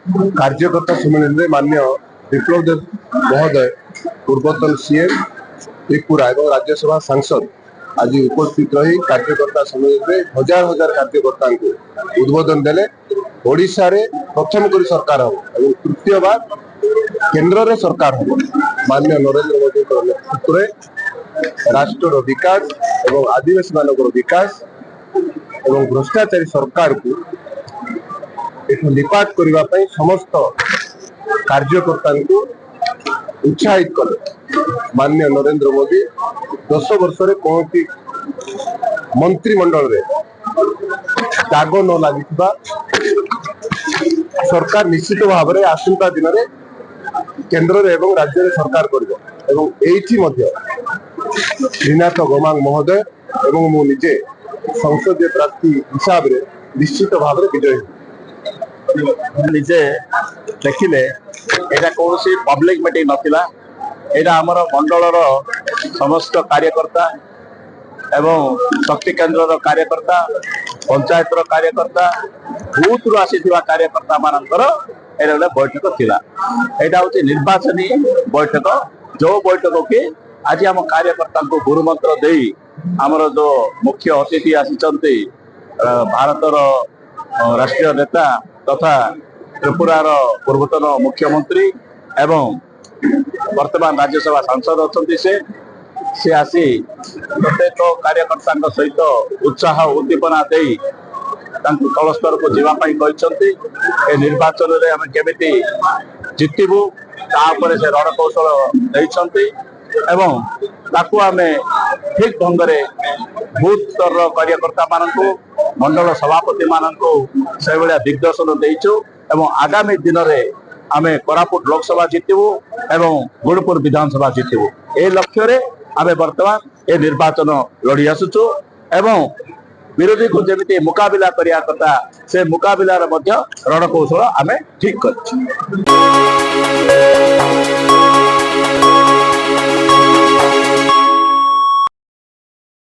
कार्यकर्ता सम्मेलन में माननीय विप्लव देव महोदय पूर्वतन सीएम त्रिपुरा और राज्यसभा सांसद आज उपस्थित रही कार्यकर्ता सम्मेलन में हजार हजार कार्यकर्ता को उद्बोधन देले। ओडिशा रे प्रथम करी सरकार हो और तृतीय बार केंद्र रे सरकार हो माननीय नरेंद्र मोदी नेतृत्व में राष्ट्र विकास और आदिवासी मान विकास और भ्रष्टाचारी सरकार को निपात करने समस्त कार्यकर्ता को उत्साहित कले। माननीय नरेंद्र मोदी 10 वर्ष रे कौन मंत्रिमंडल रे दाग न लगी सरकार निश्चित भाव में आसंता दिन में केंद्र रे एवं राज्य रे सरकार करिबो। एठी मध्य श्रीनाथ गोमांग महोदय एवं मु निजे संसदीय प्रार्थी हिसाब रे निश्चित भाव में विजयी निजे देखिले एटा कौन सी पब्लिक मीटिंग नथिला। एटा हमर मंडलर समस्त कार्यकर्ता एवं शक्ति केंद्र कार्यकर्ता पंचायत कार्यकर्ता बूथ रु आसीथिबा कार्यकर्ता मानकर एटा बैठक थिला। एटा होची निर्वाचनी बैठक जो बैठक के आज हम कार्यकर्ता को गुरुमंत्र देई हमर जो मुख्य अतिथि आसीचंती भारतर राष्ट्रीय नेता तथा त्रिपुरार पूर्वतन मुख्यमंत्री एवं वर्तमान राज्यसभा सांसद अच्छा से आसी प्रत्येक कार्यकर्ता सहित उत्साह उद्दीपना दे तल स्तर को जावाई निर्वाचन में आम केमी जितबू तापर से रणकौशल देते एवं ताकू आम ठीक ढंग से बूथ स्तर कार्यकर्ता मानू मंडल सभापति मानू से भाया दिग्दर्शन देचु एवं आगामी दिन में आम कोरापुट लोकसभा जितबू एवं गुणपुर विधानसभा जितबू ए लक्ष्य रे आम बर्तमान ए निर्वाचन लड़ी आसुचु एवं विरोधी को जमी मुकाबिला करिया कथा से मुकाबिलार रणकौशल आम ठीक कर।